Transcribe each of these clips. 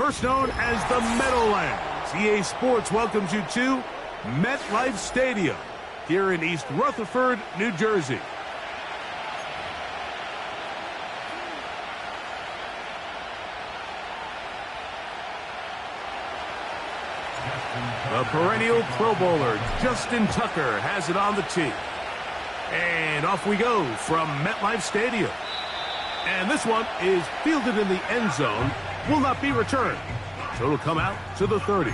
first known as the Meadowlands. EA Sports welcomes you to MetLife Stadium here in East Rutherford, New Jersey. The perennial Pro Bowler, Justin Tucker, has it on the tee. And off we go from MetLife Stadium. And this one is fielded in the end zone, will not be returned. So it'll come out to the 30.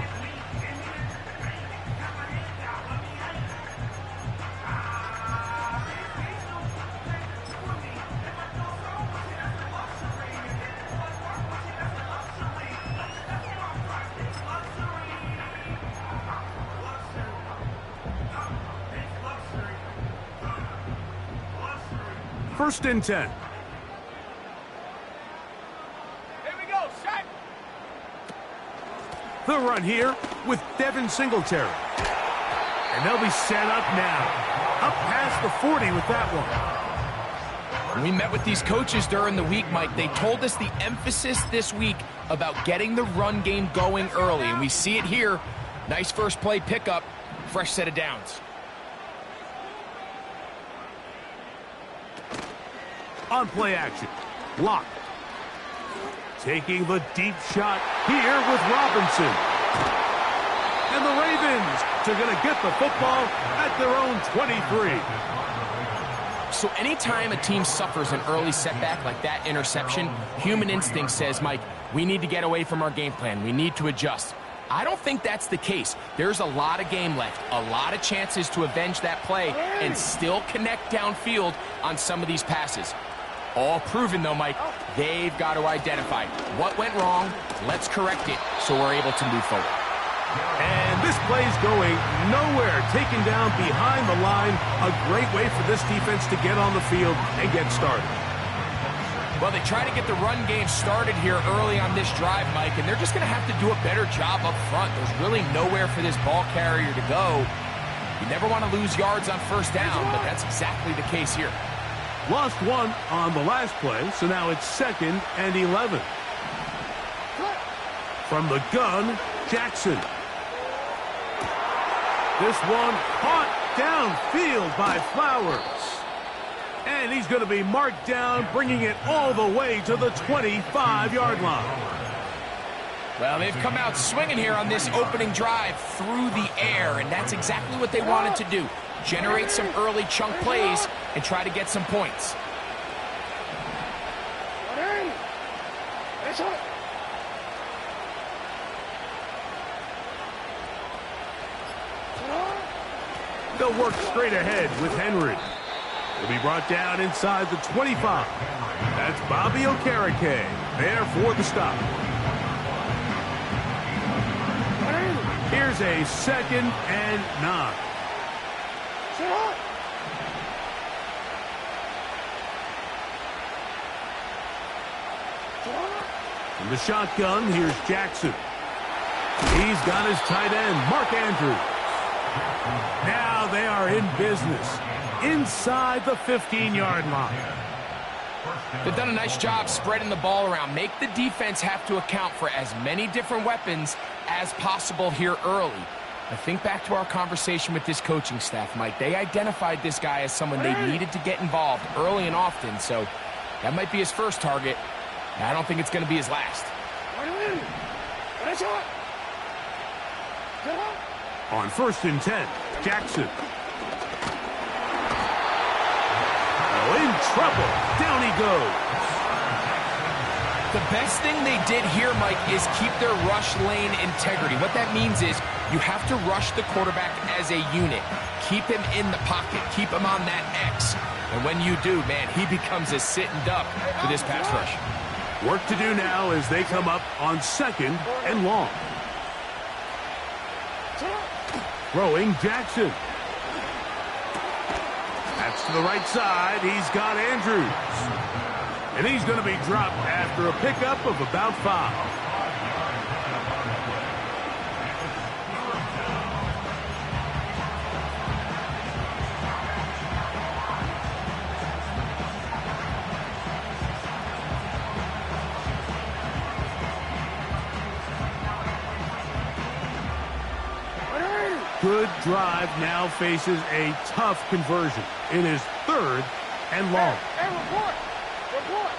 First and 10. Here we go, set. The run here with Devin Singletary. And they'll be set up now. Up past the 40 with that one. When we met with these coaches during the week, Mike, they told us the emphasis this week about getting the run game going early. And we see it here. Nice first play pickup. Fresh set of downs. On play action. Lock. Taking the deep shot here with Robinson. And the Ravens are going to get the football at their own 23. So anytime a team suffers an early setback like that interception, human instinct says, Mike, we need to get away from our game plan. We need to adjust. I don't think that's the case. There's a lot of game left, a lot of chances to avenge that play and still connect downfield on some of these passes. All proven, though, Mike. They've got to identify what went wrong. Let's correct it so we're able to move forward. And this play's going nowhere. Taken down behind the line. A great way for this defense to get on the field and get started. Well, they try to get the run game started here early on this drive, Mike, and they're just going to have to do a better job up front. There's really nowhere for this ball carrier to go. You never want to lose yards on first down, but that's exactly the case here. Lost one on the last play, so now it's 2nd and 11. From the gun, Jackson. This one caught downfield by Flowers. And he's going to be marked down, bringing it all the way to the 25-yard line. Well, they've come out swinging here on this opening drive through the air, and that's exactly what they wanted to do. Generate some early chunk plays and try to get some points. They'll work straight ahead with Henry. Will be brought down inside the 25. That's Bobby Okereke there for the stop. Here's a 2nd and 9. From the shotgun, here's Jackson. He's got his tight end, Mark Andrews. Now they are in business inside the 15-yard line. They've done a nice job spreading the ball around. Make the defense have to account for as many different weapons as possible here early. I think back to our conversation with this coaching staff, Mike. They identified this guy as someone they needed to get involved early and often, so that might be his first target. I don't think it's going to be his last. On 1st and 10, Jackson. Oh, in trouble. Down he goes. The best thing they did here, Mike, is keep their rush lane integrity. What that means is you have to rush the quarterback as a unit. Keep him in the pocket. Keep him on that X. And when you do, man, he becomes a sitting duck for this pass rush. Work to do now as they come up on 2nd and long. Throwing Jackson. That's to the right side. He's got Andrews. And he's going to be dropped after a pickup of about 5. good drive now faces a tough conversion. It is 3rd and long. Hey, report! Report!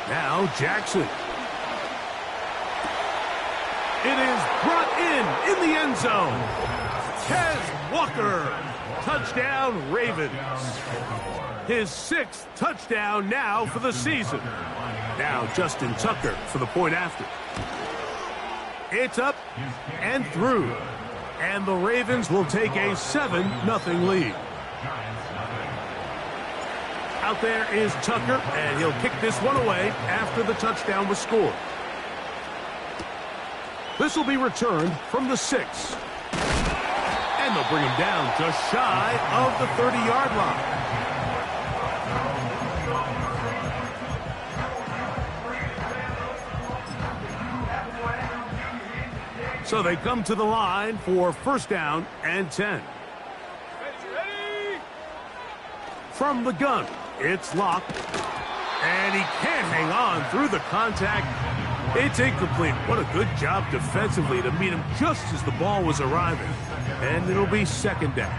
Now Jackson. It is brought in the end zone. Tez Walker. Touchdown, Ravens. His 6th touchdown now for the season. Now Justin Tucker for the point after. It's up and through. And the Ravens will take a 7-0 lead. Out there is Tucker, and he'll kick this one away after the touchdown was scored. This will be returned from the 6. And they'll bring him down just shy of the 30-yard line. So they come to the line for 1st down and 10. Ready! From the gun, it's locked. And he can't hang on through the contact. It's incomplete. What a good job defensively to meet him just as the ball was arriving. And it'll be 2nd down.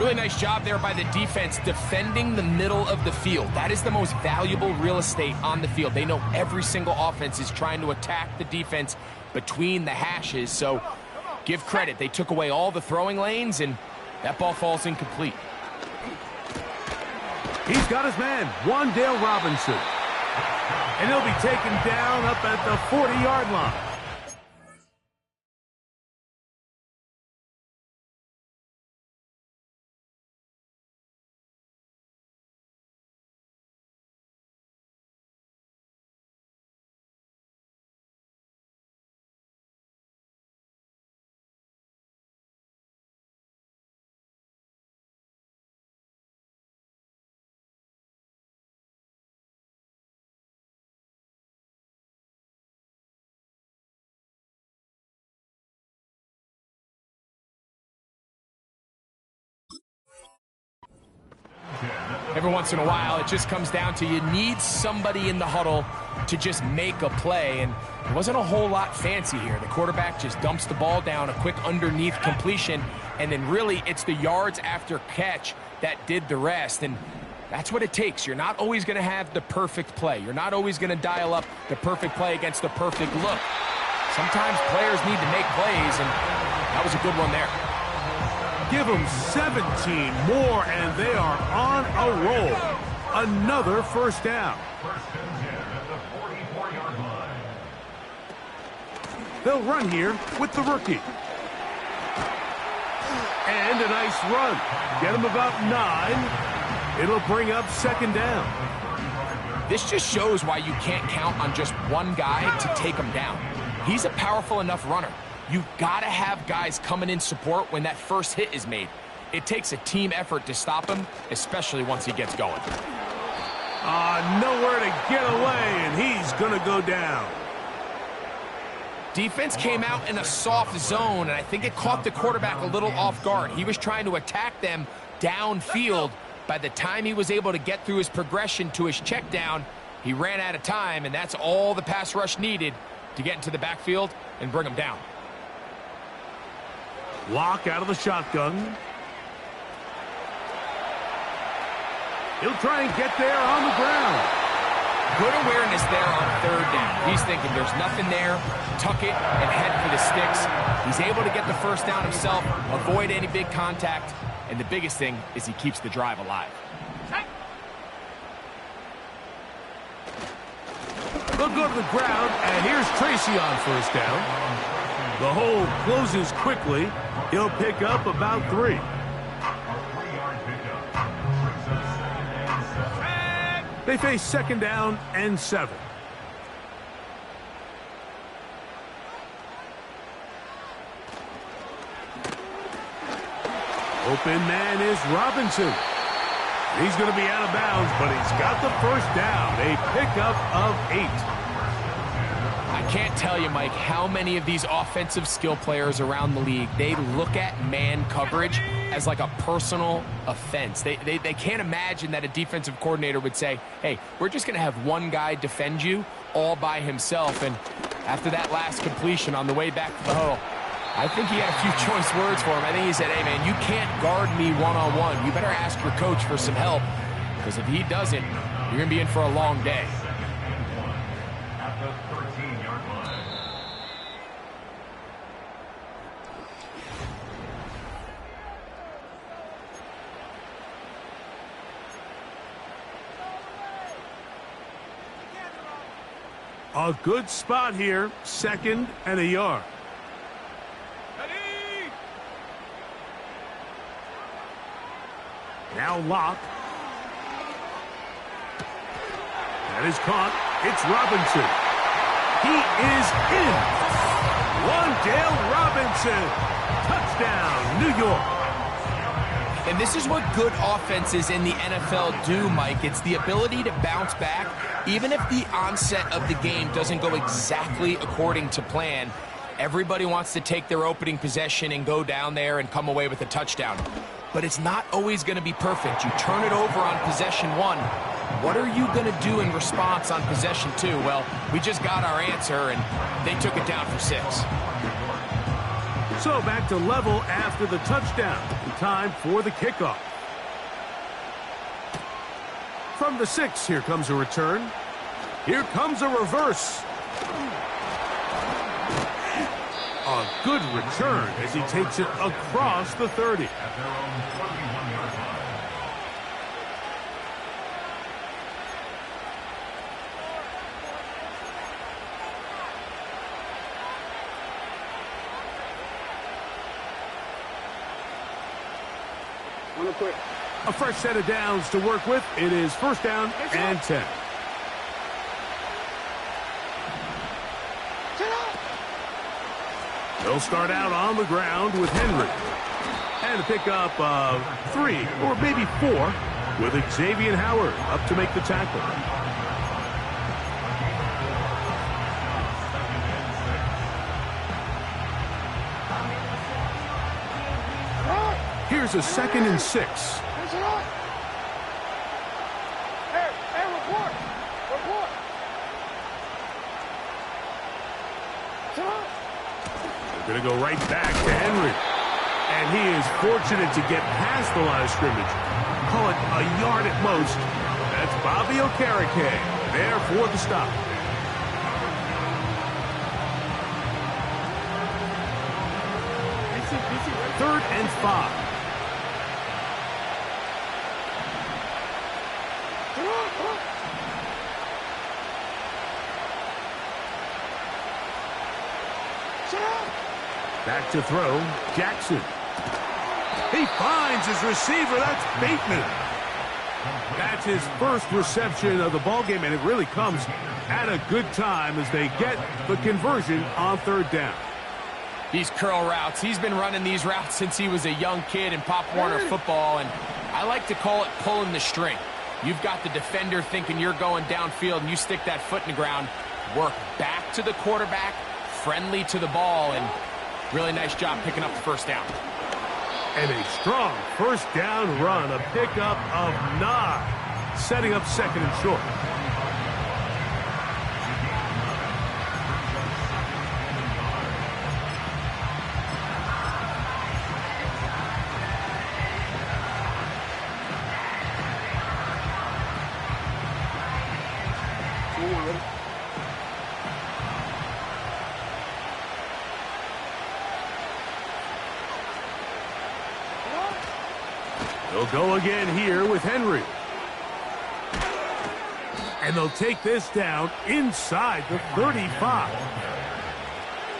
Really nice job there by the defense defending the middle of the field. That is the most valuable real estate on the field. They know every single offense is trying to attack the defense between the hashes, so give credit. They took away all the throwing lanes, and that ball falls incomplete. He's got his man, Wan'Dale Robinson. And he'll be taken down up at the 40-yard line. Every once in a while, it just comes down to you need somebody in the huddle to just make a play, and there wasn't a whole lot fancy here. The quarterback just dumps the ball down, a quick underneath completion, and then really it's the yards after catch that did the rest, and that's what it takes. You're not always going to have the perfect play. You're not always going to dial up the perfect play against the perfect look. Sometimes players need to make plays, and that was a good one there. Give them 17 more, and they are on a roll. Another 1st down. They'll run here with the rookie. And a nice run. Get him about 9. It'll bring up 2nd down. This just shows why you can't count on just one guy to take him down. He's a powerful enough runner. You've got to have guys coming in support when that first hit is made. It takes a team effort to stop him, especially once he gets going. Nowhere to get away, and he's going to go down. Defense came out in a soft zone, and I think it caught the quarterback a little off guard. He was trying to attack them downfield. By the time he was able to get through his progression to his check down, he ran out of time, and that's all the pass rush needed to get into the backfield and bring him down. Lock out of the shotgun. He'll try and get there on the ground. Good awareness there on 3rd down. He's thinking there's nothing there, tuck it, and head for the sticks. He's able to get the 1st down himself, avoid any big contact, and the biggest thing is he keeps the drive alive. They'll go to the ground, and here's Tracy on 1st down. The hole closes quickly. He'll pick up about 3. They face 2nd down and 7. Open man is Robinson. He's going to be out of bounds, but he's got the 1st down. A pickup of 8. I can't tell you, Mike, how many of these offensive skill players around the league, they look at man coverage as like a personal offense. They can't imagine that a defensive coordinator would say, hey, we're just going to have one guy defend you all by himself. And after that last completion on the way back to the huddle, I think he had a few choice words for him. I think he said, hey, man, you can't guard me one-on-one. You better ask your coach for some help, because if he doesn't, you're going to be in for a long day. A good spot here, 2nd and a yard. Ready! Now Locke. That is caught. It's Robinson. He is in. Wandale Robinson. Touchdown, New York. And this is what good offenses in the NFL do, Mike. It's the ability to bounce back, even if the onset of the game doesn't go exactly according to plan. Everybody wants to take their opening possession and go down there and come away with a touchdown. But it's not always going to be perfect. You turn it over on possession 1. What are you going to do in response on possession 2? Well, we just got our answer, and they took it down for 6. So back to level after the touchdown. Time for the kickoff. From the 6, here comes a return. Here comes a reverse. A good return as he takes it across the 30. A fresh set of downs to work with. It is 1st down and 10. They'll start out on the ground with Henry. And a pickup of 3 or maybe 4 with Xavier Howard up to make the tackle. Here's a 2nd and 6. Hey, report! Report! They're going to go right back to Henry. And he is fortunate to get past the line of scrimmage. Call it a yard at most. That's Bobby Okereke there for the stop. Third and 5. Back to throw, Jackson. He finds his receiver. That's Bateman. That's his first reception of the ballgame, and it really comes at a good time as they get the conversion on 3rd down. These curl routes, he's been running these routes since he was a young kid in Pop Warner football, and I like to call it pulling the string. You've got the defender thinking you're going downfield, and you stick that foot in the ground, work back to the quarterback, friendly to the ball, and really nice job picking up the 1st down. And a strong 1st down run, a pickup of 9, setting up 2nd and short. They'll go again here with Henry. And they'll take this down inside the 35.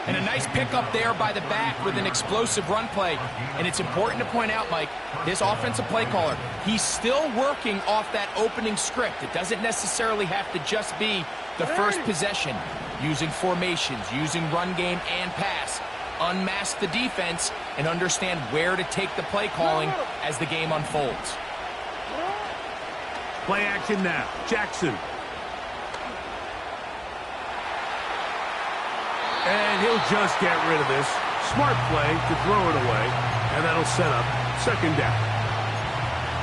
And a nice pickup there by the back with an explosive run play. And it's important to point out, Mike, this offensive play caller, he's still working off that opening script. It doesn't necessarily have to just be the first possession. Using formations, using run game and pass. Unmask the defense and understand where to take the play calling as the game unfolds. Play action now. Jackson. And he'll just get rid of this. Smart play to throw it away. And that'll set up 2nd down.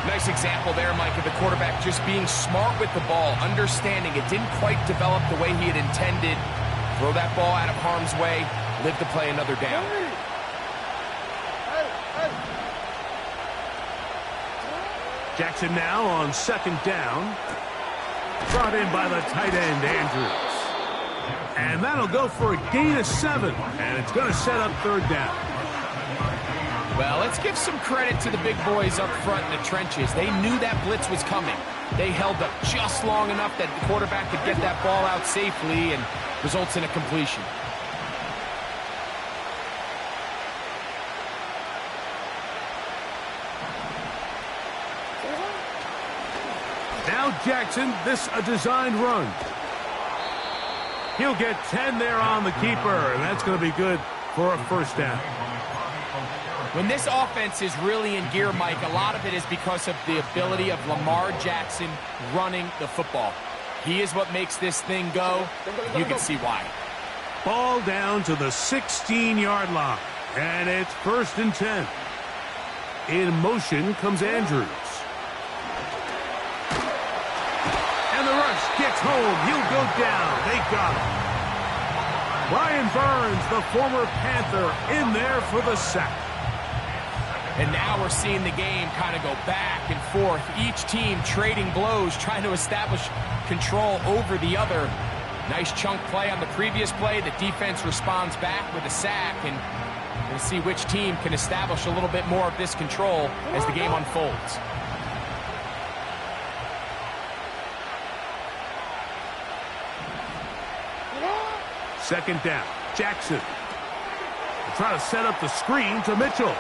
Nice example there, Mike, of the quarterback just being smart with the ball, understanding it didn't quite develop the way he had intended. Throw that ball out of harm's way, live to play another down. Jackson now on second down. Brought in by the tight end, Andrews. And that'll go for a gain of 7. And it's going to set up third down. Well, let's give some credit to the big boys up front in the trenches. They knew that blitz was coming. They held up just long enough that the quarterback could get that ball out safely and results in a completion. Now Jackson, this a designed run. He'll get 10 there on the keeper, and that's going to be good for a first down. When this offense is really in gear, Mike, a lot of it is because of the ability of Lamar Jackson running the football. He is what makes this thing go. You can see why. Ball down to the 16-yard line, and it's 1st and 10. In motion comes Andrews. And the rush gets home. He'll go down. They got him. Brian Burns, the former Panther, in there for the sack. And now we're seeing the game kind of go back and forth. Each team trading blows, trying to establish control over the other. Nice chunk play on the previous play. The defense responds back with a sack, and we'll see which team can establish a little bit more of this control as the game unfolds. Second down. Jackson. Try to set up the screen to Mitchell.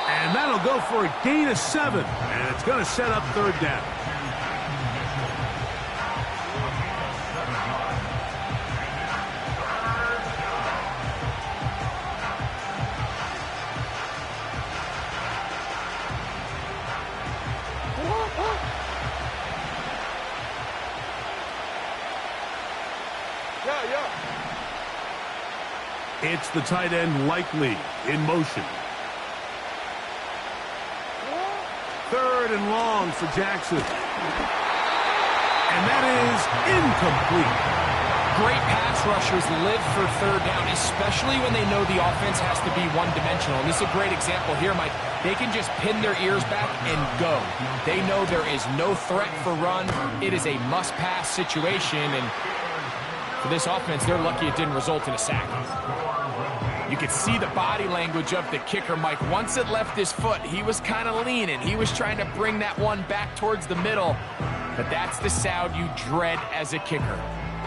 And that'll go for a gain of 7. And it's going to set up third down. It's the tight end Likely in motion. 3rd and long for Jackson. And that is incomplete. Great pass rushers live for third down, especially when they know the offense has to be one-dimensional. And this is a great example here, Mike. They can just pin their ears back and go. They know there is no threat for run. It is a must-pass situation, and for this offense, they're lucky it didn't result in a sack. You could see the body language of the kicker, Mike. Once it left his foot, he was kind of leaning. He was trying to bring that one back towards the middle. But that's the sound you dread as a kicker.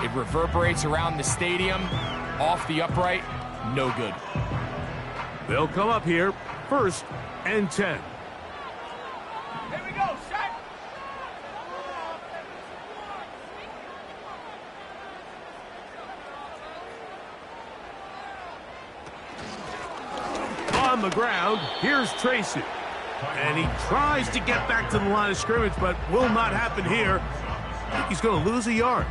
It reverberates around the stadium, off the upright, no good. They'll come up here, 1st and 10. Here we go, set. On the ground, here's Tracy. And he tries to get back to the line of scrimmage, but will not happen here. I think he's going to lose a yard.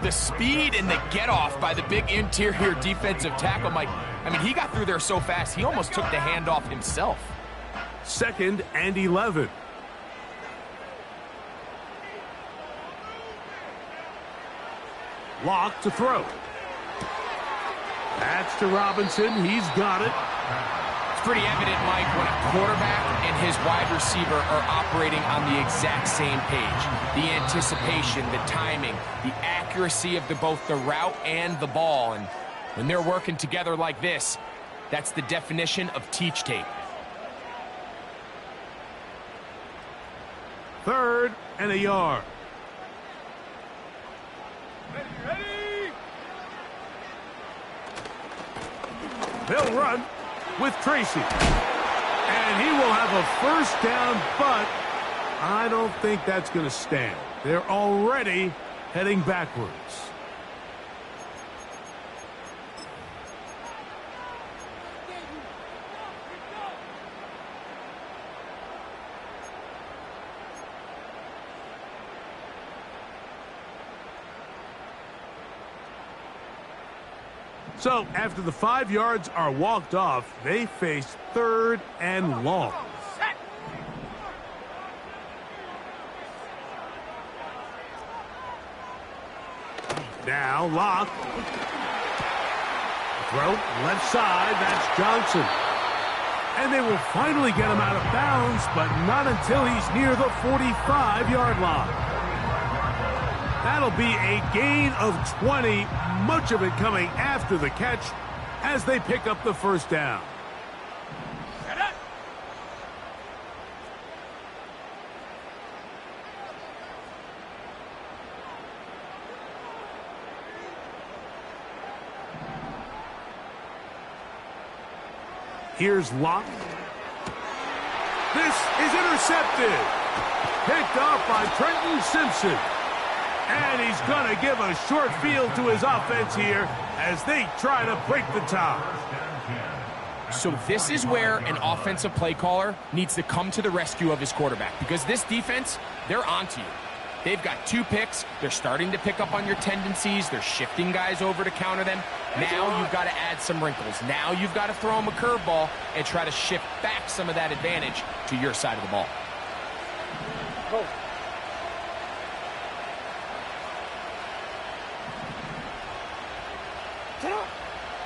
The speed and the get-off by the big interior defensive tackle, Mike. I mean, he got through there so fast, he almost took the handoff himself. 2nd and 11. Lock to throw. That's to Robinson. He's got it. It's pretty evident, Mike, when a quarterback and his wide receiver are operating on the exact same page. The anticipation, the timing, the accuracy of both the route and the ball. And when they're working together like this, that's the definition of teach tape. 3rd and a yard. Ready. They'll run with Tracy. And he will have a first down, but I don't think that's going to stand. They're already heading backwards. So, after the 5 yards are walked off, they face 3rd and long. Now, Locke. Throw, left side, that's Johnson. And they will finally get him out of bounds, but not until he's near the 45-yard line. That'll be a gain of 20, much of it coming after the catch as they pick up the first down. Here's Locke. This is intercepted. Picked off by Trenton Simpson. And he's going to give a short field to his offense here as they try to break the tie. So this is where an offensive play caller needs to come to the rescue of his quarterback, because this defense, they're onto you. They've got 2 picks. They're starting to pick up on your tendencies. They're shifting guys over to counter them. Now you've got to add some wrinkles. Now you've got to throw them a curveball and try to shift back some of that advantage to your side of the ball. Go.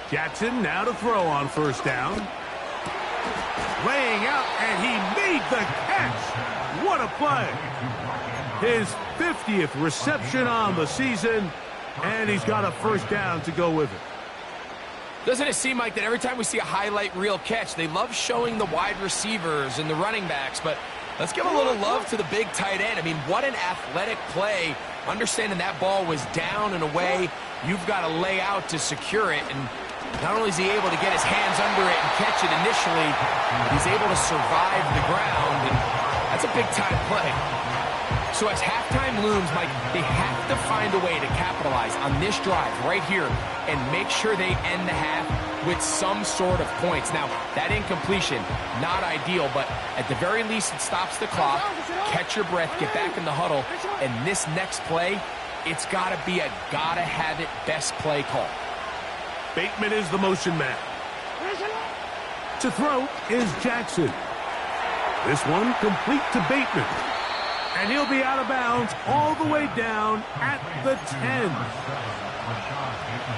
Jackson now to throw on first down. Laying out, and he made the catch. What a play. His 50th reception on the season, and he's got a first down to go with it. Doesn't it seem like that every time we see a highlight reel catch, they love showing the wide receivers and the running backs, but let's give a little love to the big tight end. I mean, what an athletic play. Understanding that ball was down and away, you've got to lay out to secure it, and not only is he able to get his hands under it and catch it initially, but he's able to survive the ground, and that's a big-time play. So as halftime looms, Mike, they have to find a way to capitalize on this drive right here and make sure they end the half with some sort of points. Now, that incompletion, not ideal, but at the very least, it stops the clock. Catch your breath, get back in the huddle, and this next play, it's got to be a gotta-have-it best play call. Bateman is the motion man. To throw is Jackson. This one complete to Bateman. And he'll be out of bounds all the way down at the 10.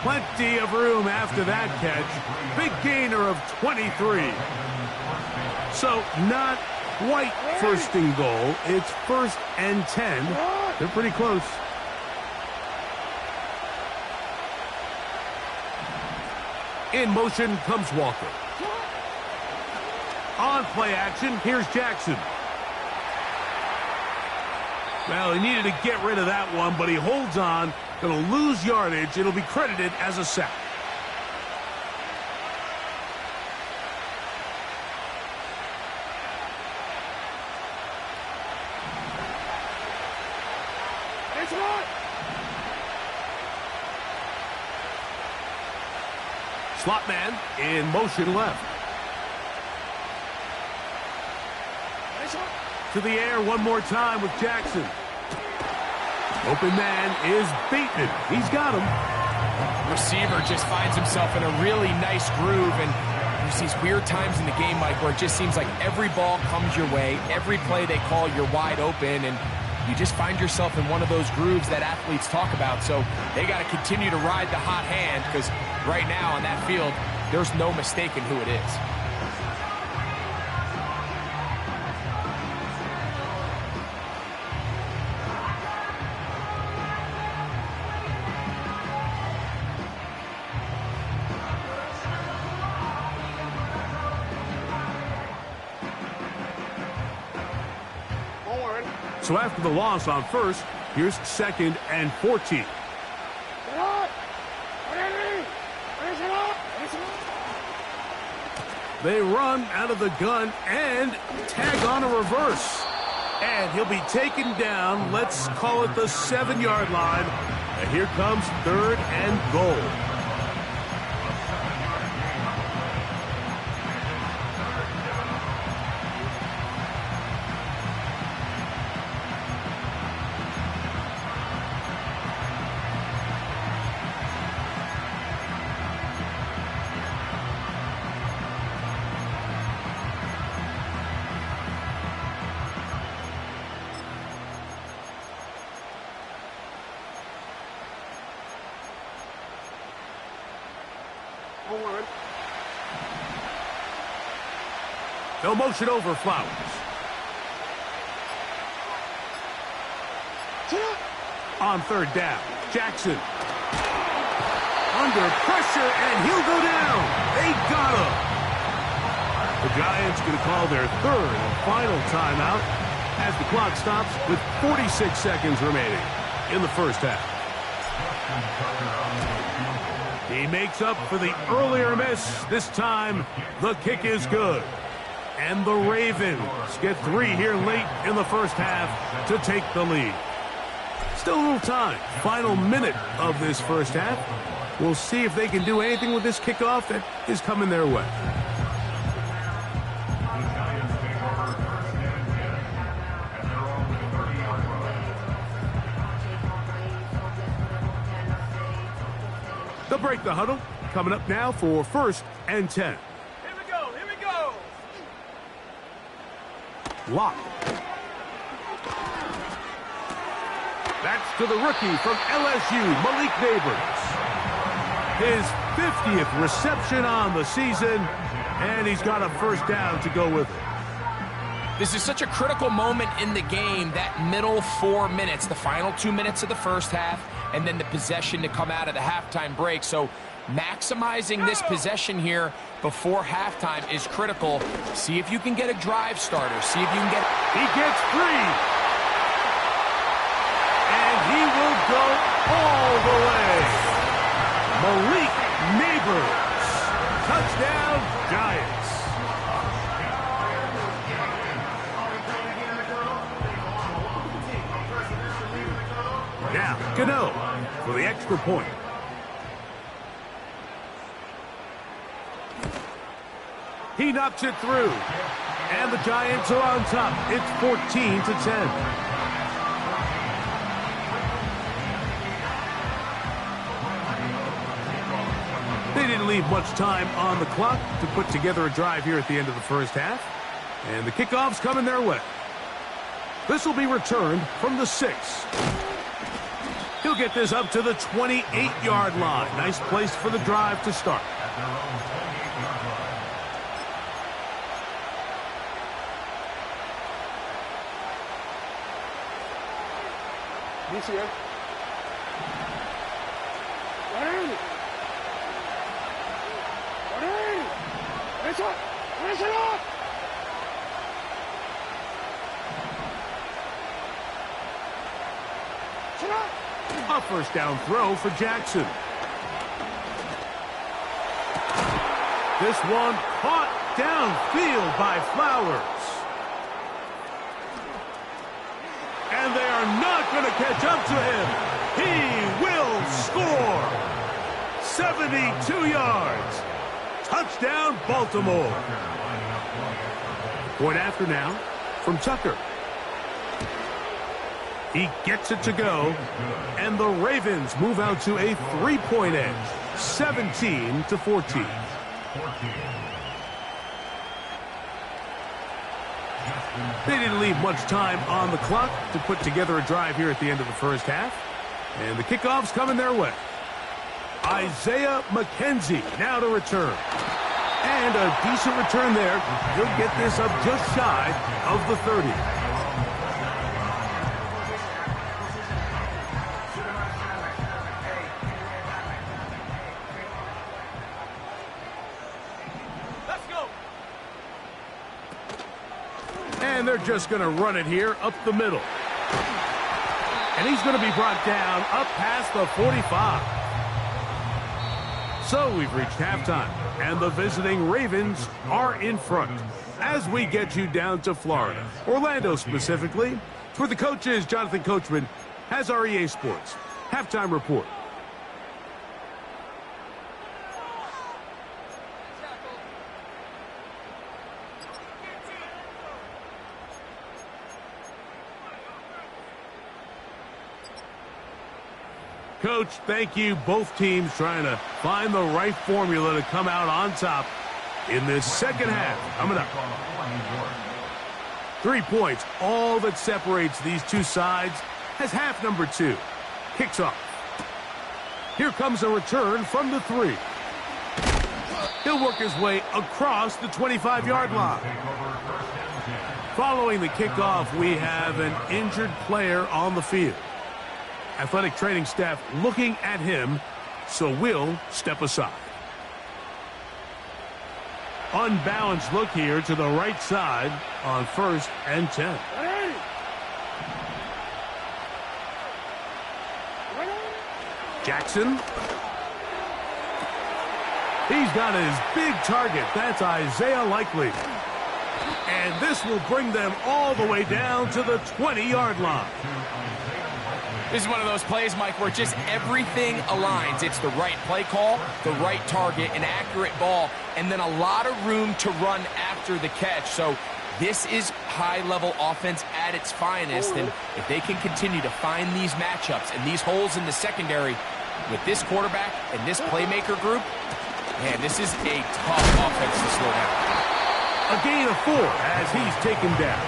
Plenty of room after that catch. Big gainer of 23. So not quite first and goal. It's 1st and 10. They're pretty close. In motion comes Walker. On play action, here's Jackson. Well, he needed to get rid of that one, but he holds on. Going to lose yardage. It'll be credited as a sack. Slot man in motion left. To the air one more time with Jackson. Open man is Bateman. He's got him. Receiver just finds himself in a really nice groove, and there's these weird times in the game, Mike, where it just seems like every ball comes your way. Every play they call, you're wide open, and you just find yourself in one of those grooves that athletes talk about. So they got to continue to ride the hot hand, because right now on that field, there's no mistaking who it is. So after the loss on first, here's 2nd and 14. They run out of the gun and tag on a reverse. And he'll be taken down, let's call it the 7-yard line. And here comes 3rd and goal. They'll motion over Flowers. On third down, Jackson. Under pressure, and he'll go down. They got him. The Giants going to call their third and final timeout as the clock stops with 46 seconds remaining in the first half. He makes up for the earlier miss. This time, the kick is good. And the Ravens get 3 here late in the first half to take the lead. Still a little time. Final minute of this first half. We'll see if they can do anything with this kickoff that is coming their way. They'll break the huddle. Coming up now for 1st and 10. Here we go. Here we go. Lock. That's to the rookie from LSU, Malik Neighbors. His 50th reception on the season, and he's got a first down to go with it. This is such a critical moment in the game, that middle 4 minutes, the final 2 minutes of the first half, and then the possession to come out of the halftime break. So maximizing this possession here before halftime is critical. See if you can get a drive starter. See if you can get... He gets free. And he will go all the way. Malik Neighbors. Touchdown, Giants. Now, Gano for the extra point. He knocks it through. And the Giants are on top. It's 14-10. They didn't leave much time on the clock to put together a drive here at the end of the first half. And the kickoff's coming their way. This will be returned from the 6. He'll get this up to the 28-yard line. Nice place for the drive to start. This here. A first down throw for Jackson. This one caught downfield by Flowers. And they are not going to catch up to him. He will score. 72 yards. Touchdown, Baltimore. Point after now from Tucker. He gets it to go, and the Ravens move out to a 3-point edge, 17-14. They didn't leave much time on the clock to put together a drive here at the end of the first half, and the kickoff's coming their way. Isaiah McKenzie now to return. And a decent return there. He'll get this up just shy of the 30. And they're just going to run it here up the middle. And he's going to be brought down up past the 45. So we've reached halftime, and the visiting Ravens are in front as we get you down to Florida, Orlando specifically. For the coaches, Jonathan Coachman has our EA Sports halftime report. Coach, thank you. Both teams trying to find the right formula to come out on top in this second half. Coming up. 3 points, all that separates these two sides as half number 2 kicks off. Here comes a return from the 3. He'll work his way across the 25-yard line. Following the kickoff, we have an injured player on the field. Athletic training staff looking at him, so we'll step aside. Unbalanced look here to the right side on 1st and 10. Jackson. He's got his big target. That's Isaiah Likely. And this will bring them all the way down to the 20-yard line. This is one of those plays, Mike, where just everything aligns. It's the right play call, the right target, an accurate ball, and then a lot of room to run after the catch. So this is high-level offense at its finest, and if they can continue to find these matchups and these holes in the secondary with this quarterback and this playmaker group, man, this is a tough offense to slow down. A gain of 4 as he's taken down.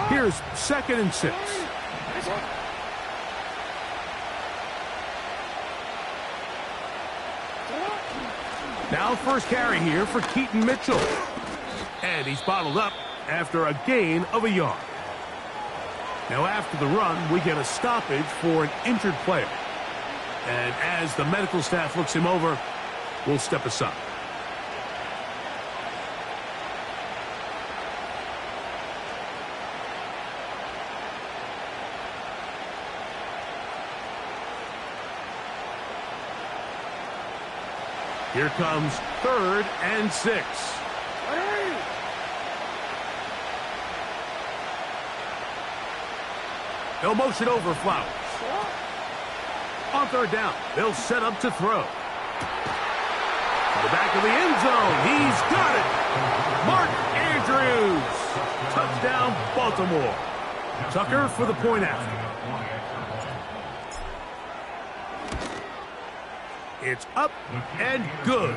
Here's 2nd and 6. Now first carry here for Keaton Mitchell. And he's bottled up after a gain of a yard. Now after the run, we get a stoppage for an injured player. And as the medical staff looks him over, we'll step aside. Here comes 3rd and 6. They'll motion over Flowers. On 3rd down, they'll set up to throw. To the back of the end zone, he's got it. Mark Andrews. Touchdown, Baltimore. Tucker for the point after. It's up and good.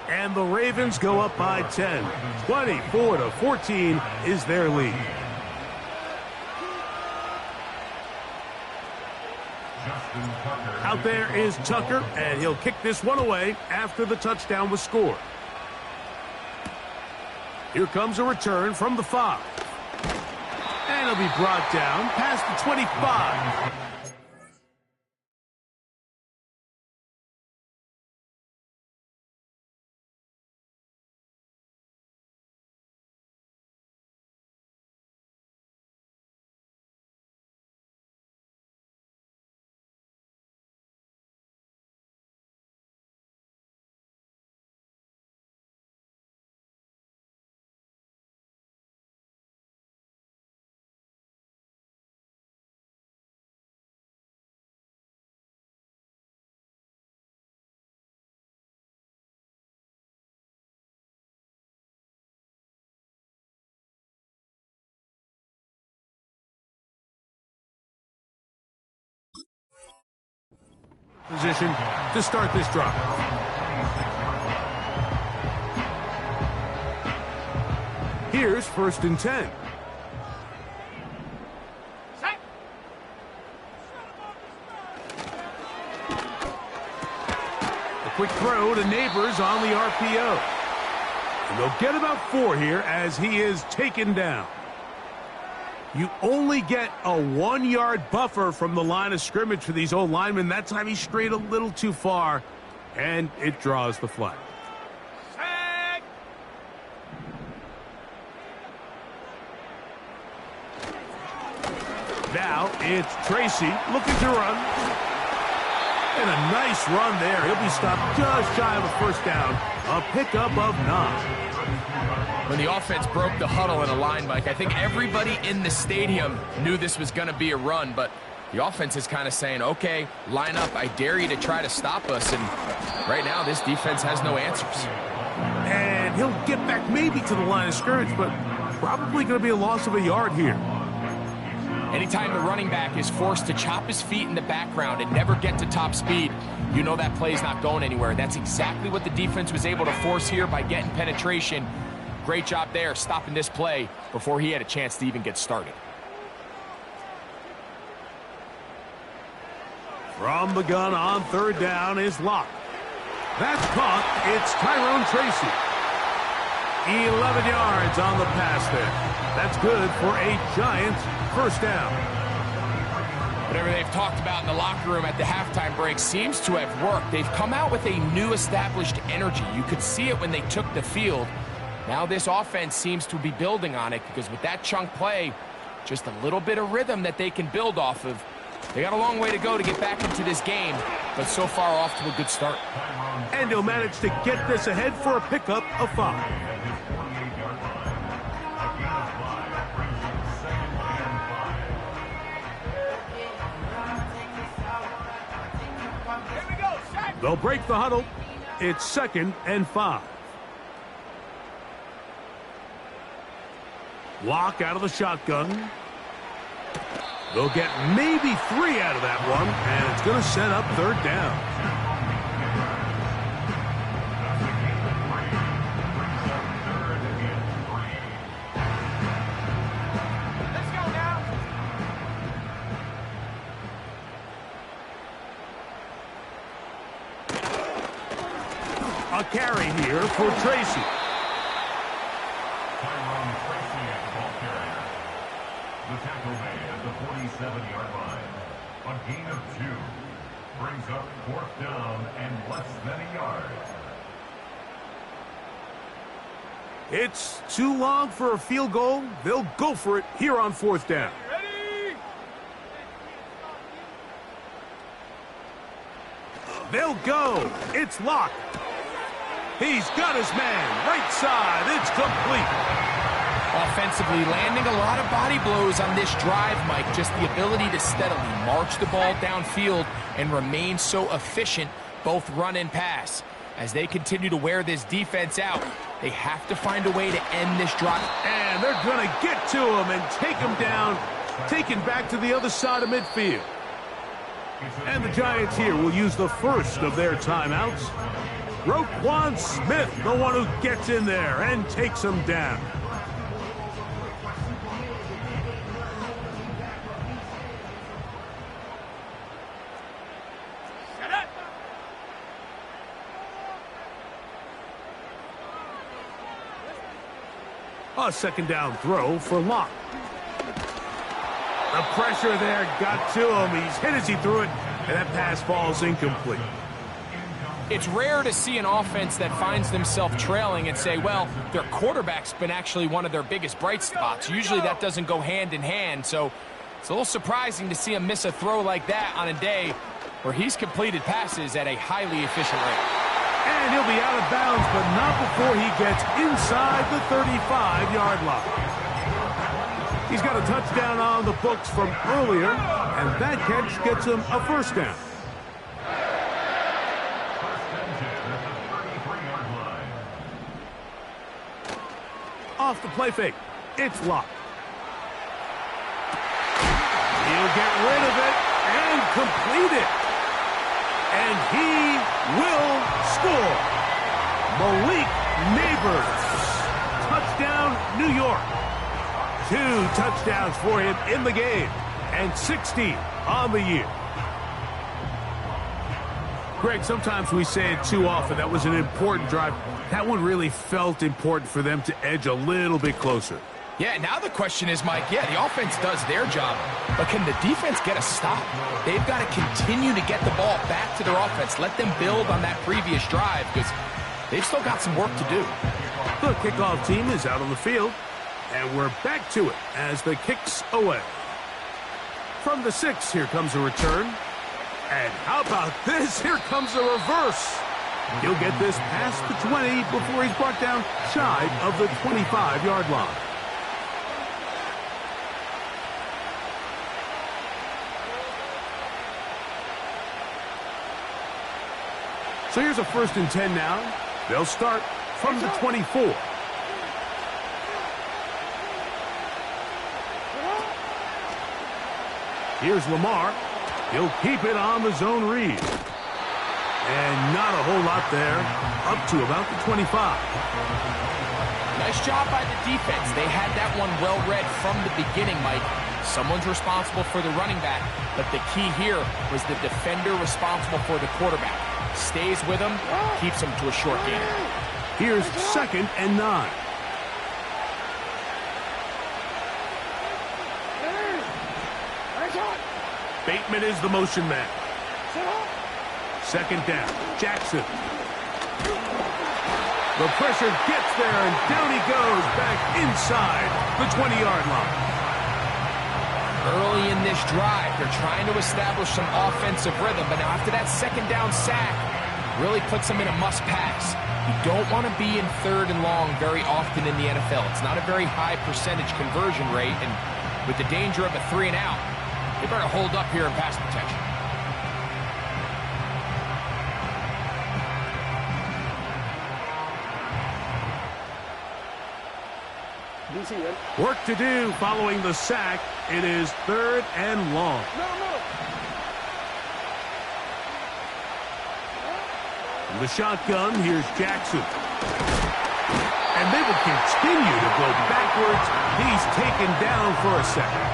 And the Ravens go up by 10. 24-14 is their lead. Out there is Tucker, and he'll kick this one away after the touchdown was scored. Here comes a return from the 5. And he'll be brought down past the 25. Position to start this drive. Here's 1st and 10. A quick throw to Neighbors on the RPO. And they'll get about 4 here as he is taken down. You only get a 1-yard buffer from the line of scrimmage for these old linemen. That time he strayed a little too far, and it draws the flag. Now it's Tracy looking to run. And a nice run there. He'll be stopped just shy of a 1st down. A pickup of 9. When the offense broke the huddle in a line, Mike, I think everybody in the stadium knew this was going to be a run, but the offense is kind of saying, okay, line up, I dare you to try to stop us, and right now this defense has no answers. And he'll get back maybe to the line of scrimmage, but probably going to be a loss of a yard here. Anytime the running back is forced to chop his feet in the background and never get to top speed, you know that play's not going anywhere. That's exactly what the defense was able to force here by getting penetration. Great job there, stopping this play before he had a chance to even get started. From the gun on third down is Locke. That's caught. It's Tyrone Tracy. 11 yards on the pass there. That's good for a Giants first down. Whatever they've talked about in the locker room at the halftime break seems to have worked. They've come out with a new established energy. You could see it when they took the field. Now this offense seems to be building on it because with that chunk play, just a little bit of rhythm that they can build off of. They got a long way to go to get back into this game, but so far off to a good start. And he'll manage to get this ahead for a pickup of 5. They'll break the huddle. It's 2nd and 5. Locke out of the shotgun. They'll get maybe 3 out of that one, and it's going to set up third down. Let's go now. A carry here for Tracy. The tackle made at the 47-yard line. A gain of 2 brings up 4th down and less than a yard. It's too long for a field goal. They'll go for it here on 4th down. Ready? They'll go. It's Locke. He's got his man. Right side. It's complete. Offensively, landing a lot of body blows on this drive, Mike. Just the ability to steadily march the ball downfield and remain so efficient, both run and pass. As they continue to wear this defense out, they have to find a way to end this drive. And they're going to get to him and take him down, taken back to the other side of midfield. And the Giants here will use the first of their timeouts. Roquan Smith, the one who gets in there and takes him down. A 2nd down throw for Locke. The pressure there got to him. He's hit as he threw it, and that pass falls incomplete. It's rare to see an offense that finds themselves trailing and say, well, their quarterback's been actually one of their biggest bright spots. Usually that doesn't go hand in hand, so it's a little surprising to see him miss a throw like that on a day where he's completed passes at a highly efficient rate. And he'll be out of bounds, but not before he gets inside the 35-yard line. He's got a touchdown on the books from earlier, and that catch gets him a first down. Off the play fake, it's Locke. He'll get rid of it and complete it. And he will score. Malik Neighbors. Touchdown, New York. 2 touchdowns for him in the game. And 16 on the year. Greg, sometimes we say it too often. That was an important drive. That one really felt important for them to edge a little bit closer. Yeah, now the question is, Mike, yeah, the offense does their job, but can the defense get a stop? They've got to continue to get the ball back to their offense. Let them build on that previous drive because they've still got some work to do. The kickoff team is out on the field, and we're back to it as the kick's away. From the 6, here comes a return. And how about this? Here comes a reverse. He'll get this past the 20 before he's brought down shy of the 25-yard line. So here's a 1st and 10 now. They'll start from the 24. Here's Lamar. He'll keep it on the zone read. And not a whole lot there. Up to about the 25. Nice job by the defense. They had that one well read from the beginning, Mike. Someone's responsible for the running back, but the key here was the defender responsible for the quarterback. Stays with him, keeps him to a short gain. Here's 2nd and 9. Bateman is the motion man. 2nd down. Jackson. The pressure gets there, and down he goes back inside the 20-yard line. Early in this drive, they're trying to establish some offensive rhythm, but now after that 2nd down sack, really puts them in a must-pass. You don't want to be in 3rd and long very often in the NFL. It's not a very high percentage conversion rate, and with the danger of a 3 and out, they better hold up here in pass protection. Work to do following the sack. It is 3rd and long. In the shotgun, here's Jackson. And they will continue to go backwards. He's taken down for a second.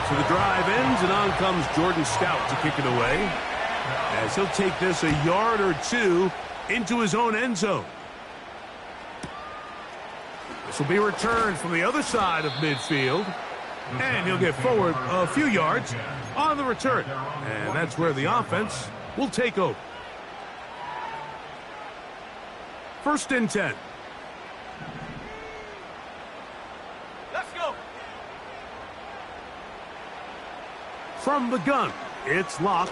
So the drive ends, and on comes Jordan Stout to kick it away, as he'll take this a yard or 2 into his own end zone. This will be returned from the other side of midfield, and he'll get forward a few yards on the return. And that's where the offense will take over. 1st and 10. Let's go. From the gun, it's Locke.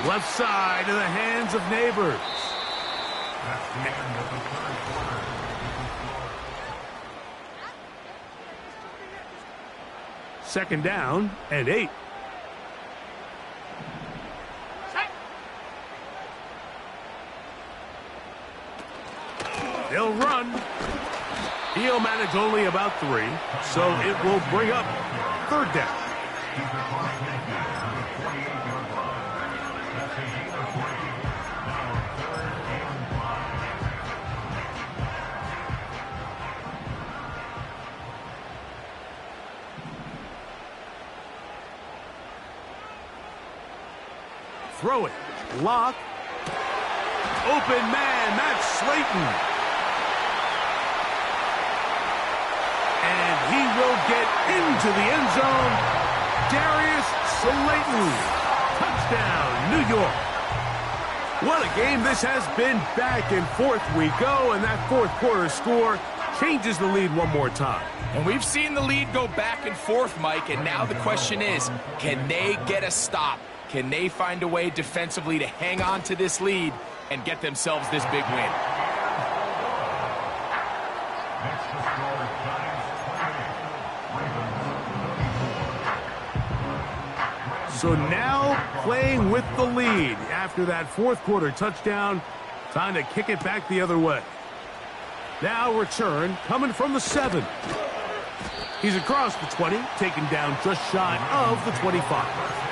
Left side in the hands of Neighbors. That's the end of the 3rd quarter. 2nd down and 8. They'll run. He'll manage only about 3, so it will bring up 3rd down. Throw it. Lock. Open man. That's Slayton. And he will get into the end zone. Darius Slayton. Touchdown, New York. What a game this has been. Back and forth we go, and that 4th quarter score changes the lead one more time. And we've seen the lead go back and forth, Mike, and now the question is, can they get a stop? Can they find a way defensively to hang on to this lead and get themselves this big win? Next to score, Giants 28. So now playing with the lead after that 4th quarter touchdown, trying to kick it back the other way. Now return coming from the 7. He's across the 20, taken down just shy of the 25.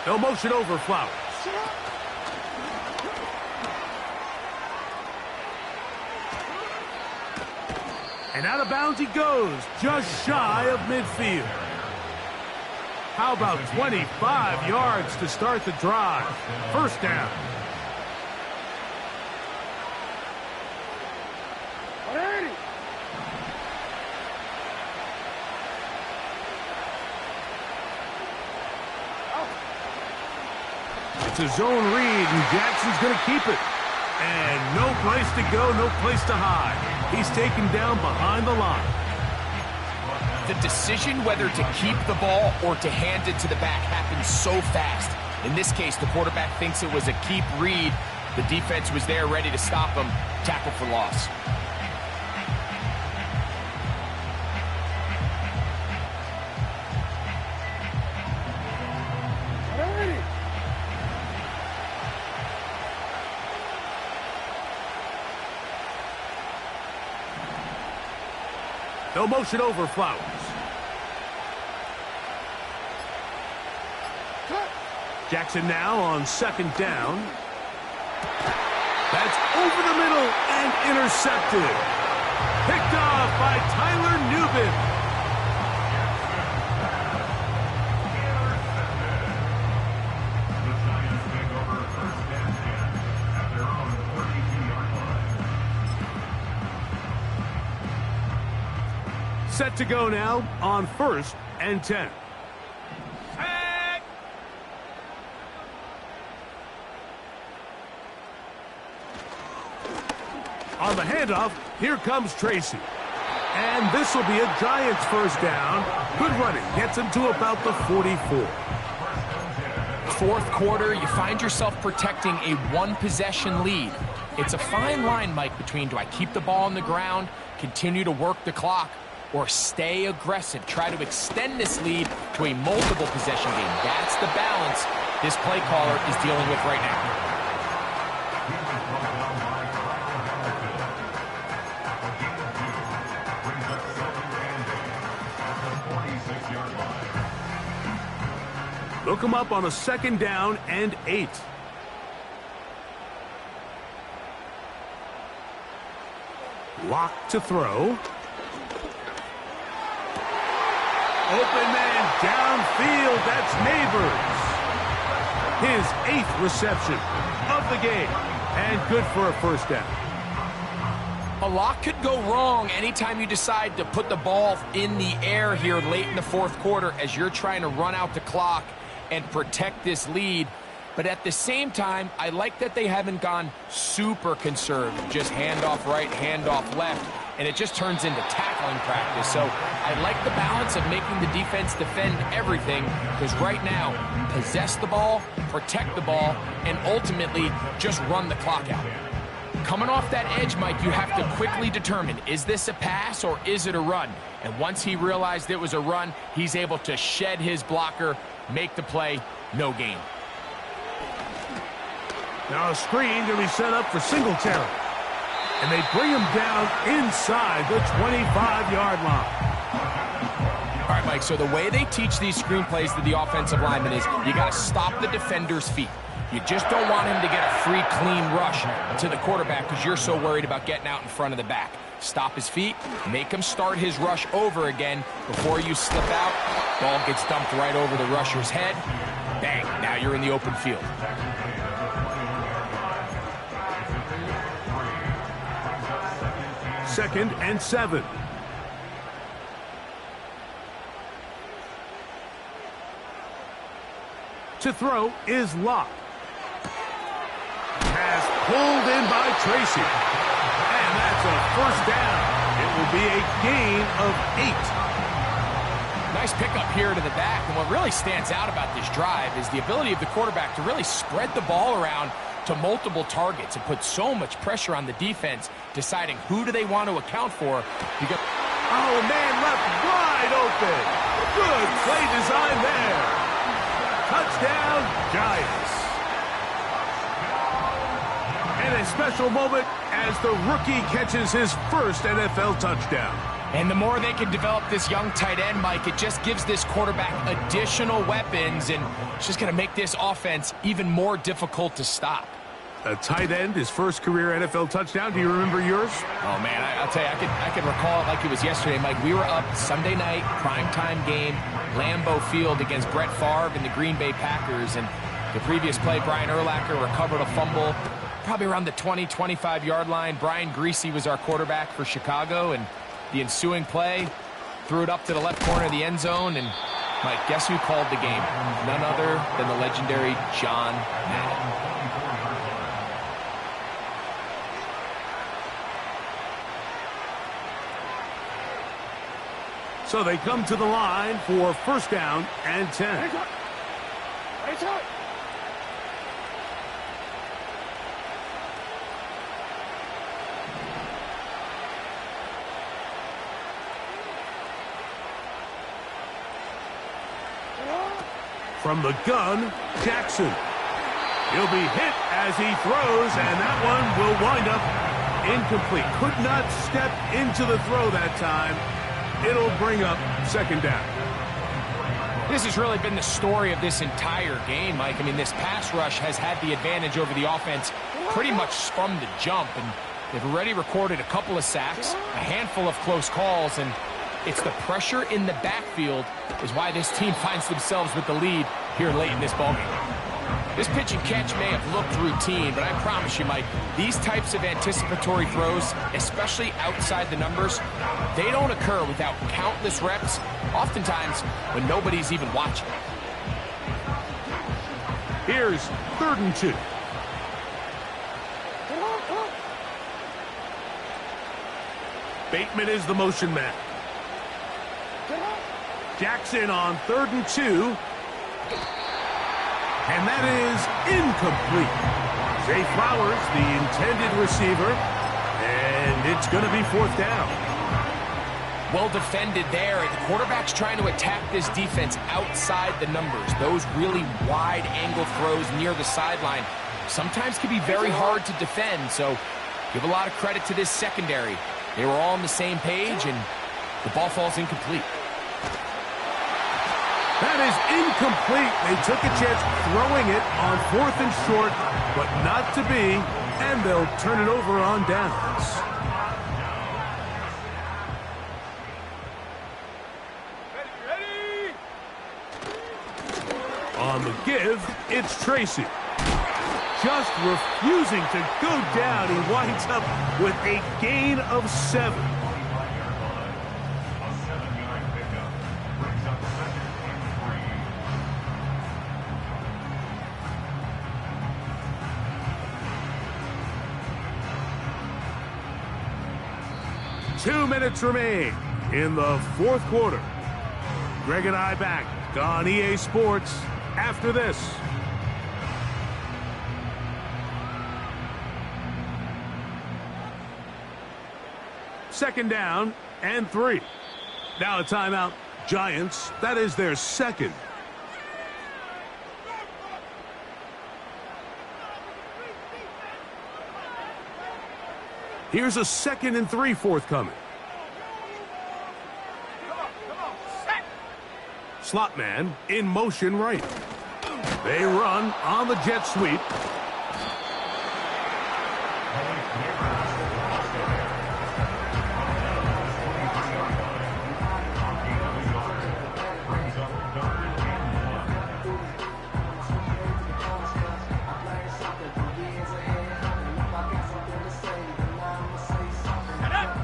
They'll motion over Flowers. And out of bounds he goes, just shy of midfield. How about 25 yards to start the drive? 1st down. It's a zone read, and Jackson's going to keep it. And no place to go, no place to hide. He's taken down behind the line. The decision whether to keep the ball or to hand it to the back happens so fast. In this case, the quarterback thinks it was a keep read. The defense was there ready to stop him. Tackle for loss. They'll motion over Flowers. Jackson now on second down. That's over the middle and intercepted. Picked off by Tyler Newbin. The Giants take over first and 10 at their own 42-yard line. Set to go now on first and 10. On the handoff, here comes Tracy. And this will be a Giants first down. Good running. Gets him to about the 44. Fourth quarter, you find yourself protecting a one-possession lead. It's a fine line, Mike, between do I keep the ball on the ground, continue to work the clock, or stay aggressive, try to extend this lead to a multiple possession game. That's the balance this play caller is dealing with right now. Look him up on a second down and 8. Lock to throw. Open man downfield. That's Neighbors. His 8th reception of the game. And good for a first down. A lot could go wrong anytime you decide to put the ball in the air here late in the fourth quarter as you're trying to run out the clock and protect this lead. But at the same time, I like that they haven't gone super conservative. Just handoff right, handoff left, and it just turns into tackling practice. So I like the balance of making the defense defend everything, because right now, possess the ball, protect the ball, and ultimately just run the clock out. Coming off that edge, Mike, you have to quickly determine, is this a pass or is it a run? And once he realized it was a run, he's able to shed his blocker, make the play, no gain. Now a screen to be set up for Singletary. And they bring him down inside the 25-yard line. All right, Mike, so the way they teach these screenplays to the offensive linemen is you got to stop the defender's feet. You just don't want him to get a free, clean rush to the quarterback because you're so worried about getting out in front of the back. Stop his feet, make him start his rush over again before you slip out. Ball gets dumped right over the rusher's head. Bang, now you're in the open field. Second and 7. To throw is Locke. Pass pulled in by Tracy. And that's a first down. It will be a gain of 8. Nice pickup here to the back. And what really stands out about this drive is the ability of the quarterback to really spread the ball around to multiple targets and put so much pressure on the defense, deciding who do they want to account for. Oh, man, left wide open. Good play design there. Touchdown, Giants. And a special moment as the rookie catches his first NFL touchdown. And the more they can develop this young tight end, Mike, it just gives this quarterback additional weapons, and it's just going to make this offense even more difficult to stop. A tight end, his first career NFL touchdown. Do you remember yours? Oh, man, I'll tell you, I can recall it like it was yesterday, Mike. We were up Sunday night, primetime game, Lambeau Field against Brett Favre and the Green Bay Packers. And the previous play, Brian Urlacher recovered a fumble probably around the 20, 25-yard line. Brian Greasy was our quarterback for Chicago, and the ensuing play, threw it up to the left corner of the end zone, and Mike, guess who called the game? None other than the legendary John Madden. So they come to the line for first down and 10. From the gun, Jackson. He'll be hit as he throws, and that one will wind up incomplete. Could not step into the throw that time. It'll bring up second down. This has really been the story of this entire game, Mike. I mean, this pass rush has had the advantage over the offense pretty much from the jump, and they've already recorded a couple of sacks, a handful of close calls, and it's the pressure in the backfield is why this team finds themselves with the lead here late in this ballgame. This pitch and catch may have looked routine, but I promise you, Mike, these types of anticipatory throws, especially outside the numbers, they don't occur without countless reps, oftentimes when nobody's even watching. Here's 3rd and 2. Bateman is the motion man. Jackson on 3rd and 2. And that is incomplete. Zay Flowers, the intended receiver, and it's going to be 4th down. Well defended there. The quarterback's trying to attack this defense outside the numbers. Those really wide angle throws near the sideline sometimes can be very hard to defend, so give a lot of credit to this secondary. They were all on the same page, and the ball falls incomplete. That is incomplete. They took a chance throwing it on 4th and short, but not to be, and they'll turn it over on downs. Ready! On the give, it's Tracy. Just refusing to go down. He winds up with a gain of 7. Two minutes remain in the 4th quarter. Greg and I back on EA Sports after this. Second down and 3. Now a timeout. Giants. That is their 2nd. Here's a 2nd and 3 forthcoming. Slot man in motion right. They run on the jet sweep.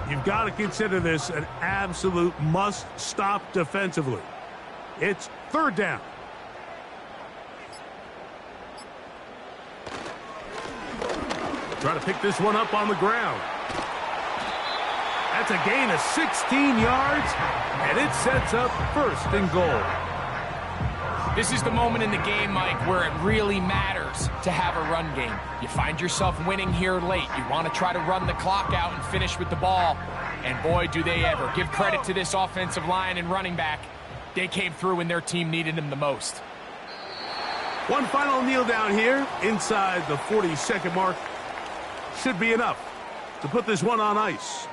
You've got to consider this an absolute must-stop defensively. It's 3rd down. Try to pick this one up on the ground. That's a gain of 16 yards, and it sets up 1st and goal. This is the moment in the game, Mike, where it really matters to have a run game. You find yourself winning here late. You want to try to run the clock out and finish with the ball. And boy, do they ever. Give credit to this offensive line and running back. They came through when their team needed them the most. One final kneel down here inside the 40-second mark should be enough to put this one on ice.